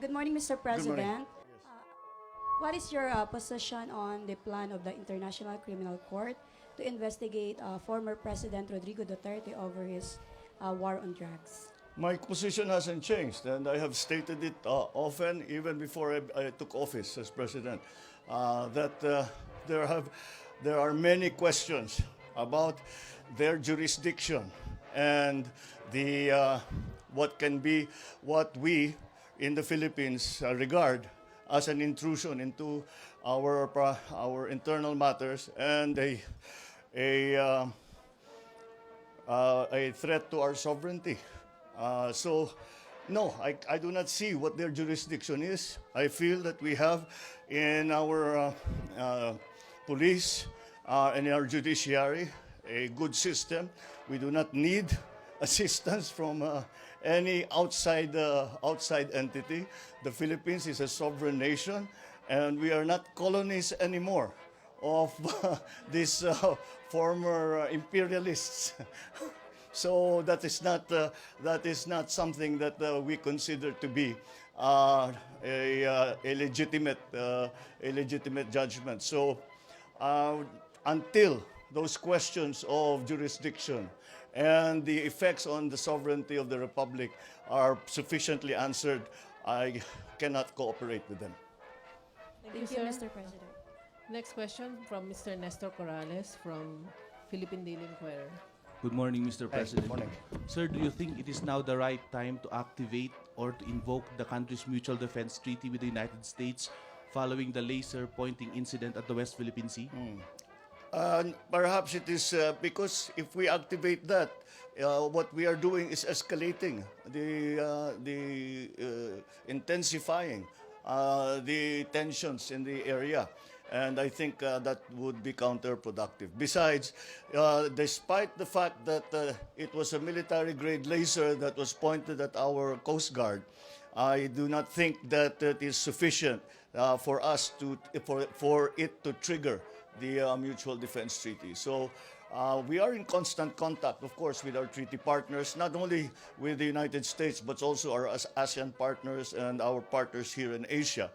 Good morning, Mr. Good morning. President. What is your position on the plan of the International Criminal Court to investigate former President Rodrigo Duterte over his war on drugs? My position hasn't changed, and I have stated it often, even before I took office as president, that there are many questions about their jurisdiction and the what we in the Philippines regard as an intrusion into our internal matters and a threat to our sovereignty. No, I do not see what their jurisdiction is. I feel that we have in our police and in our judiciary a good system. We do not need assistance from any outside entity. The Philippines is a sovereign nation, and we are not colonies anymore of these former imperialists. So that is not something that we consider to be a legitimate judgment. So until those questions of jurisdiction and the effects on the sovereignty of the Republic are sufficiently answered, I cannot cooperate with them. Thank you, Mr. President. Next question from Mr. Nestor Corrales from Philippine Daily Inquirer. Good morning, Mr. President. Good morning. Sir, do you think it is now the right time to activate or to invoke the country's mutual defense treaty with the United States following the laser pointing incident at the West Philippine Sea? Perhaps it is because if we activate that, what we are doing is escalating, intensifying the tensions in the area. And I think that would be counterproductive. Besides, despite the fact that it was a military-grade laser that was pointed at our Coast Guard, I do not think that it is sufficient for it to trigger the Mutual Defense Treaty. So we are in constant contact, of course, with our treaty partners, not only with the United States, but also our ASEAN partners and our partners here in Asia.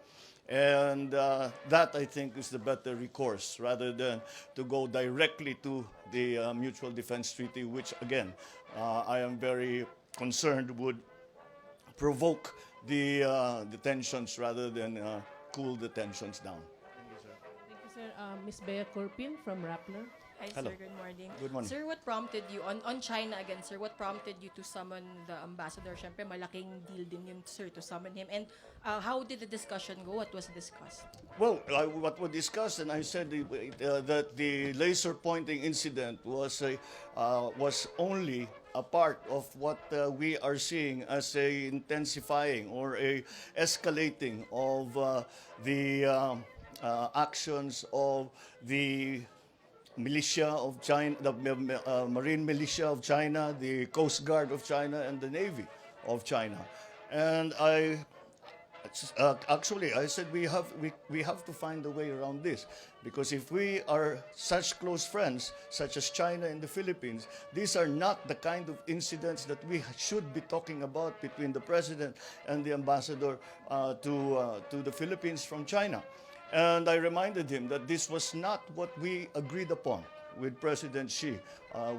And that, I think, is the better recourse rather than to go directly to the Mutual Defense Treaty, which, again, I am very concerned would provoke the tensions rather than cool the tensions down. Thank you, sir. Ms. Bea Corpin from Rappler. Hi, Hello. sir. Good morning. Good morning. Sir, what prompted you, on China again, sir, what prompted you to summon the ambassador? Siyempre, malaking deal din yun, sir, to summon him. And how did the discussion go? What was discussed? Well, what we discussed, and I said that the laser pointing incident was only a part of what we are seeing as a intensifying or a escalating of the actions of the militia of China, the marine militia of China, the Coast Guard of China, and the Navy of China. And I said we have to find a way around this, because if we are such close friends, such as China and the Philippines, these are not the kind of incidents that we should be talking about between the president and the ambassador to the Philippines from China. And I reminded him that this was not what we agreed upon with President Xi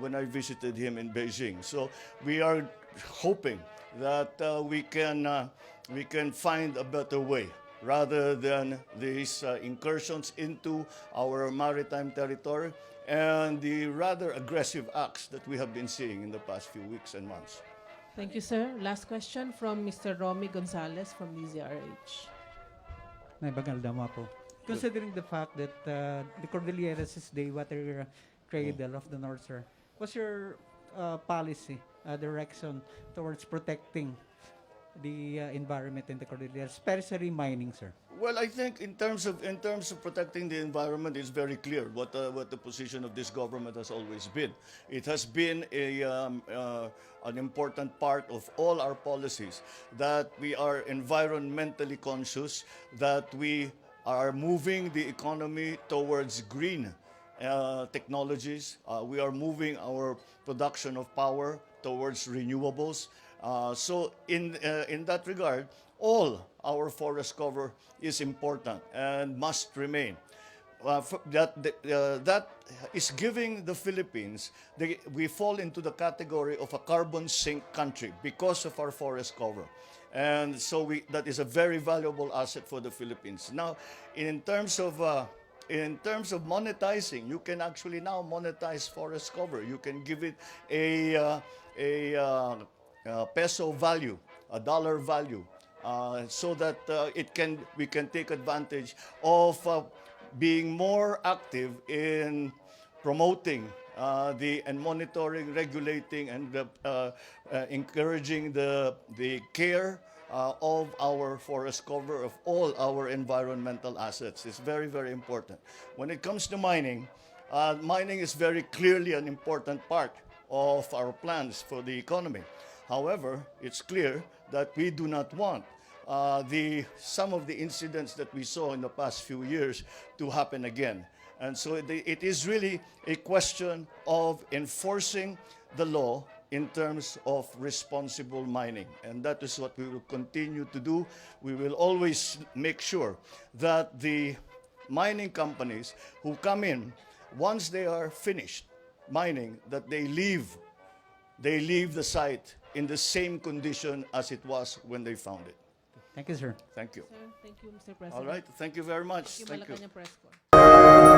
when I visited him in Beijing. So we are hoping that we can find a better way rather than these incursions into our maritime territory and the rather aggressive acts that we have been seeing in the past few weeks and months. Thank you, sir. Last question from Mr. Romy Gonzalez from DZRH. Naibagaldama po. Considering the fact that the Cordilleras is the water cradle of the North, sir, what's your policy, direction towards protecting the environment in the Cordilleras, especially mining, sir? Well, I think in terms of protecting the environment, it's very clear what the position of this government has always been. It has been an important part of all our policies that we are environmentally conscious, that we are moving the economy towards green technologies. We are moving our production of power towards renewables. So in that regard, all our forest cover is important and must remain. That is giving the Philippines, we fall into the category of a carbon sink country because of our forest cover. And so that is a very valuable asset for the Philippines. Now, in terms of monetizing, you can actually now monetize forest cover. You can give it a peso value, a dollar value, so that we can take advantage of being more active in promoting and monitoring, regulating, and encouraging the care of our forest cover, of all our environmental assets. It's very, very important. When it comes to mining, mining is very clearly an important part of our plans for the economy. However, it's clear that we do not want some of the incidents that we saw in the past few years to happen again. And so it is really a question of enforcing the law in terms of responsible mining. And that is what we will continue to do. We will always make sure that the mining companies who come in, once they are finished mining, that they leave the site in the same condition as it was when they found it. Thank you, sir. Thank you. Sir, thank you, Mr. President. All right. Thank you very much. Thank you, Thank you. Malacañang Press Corps.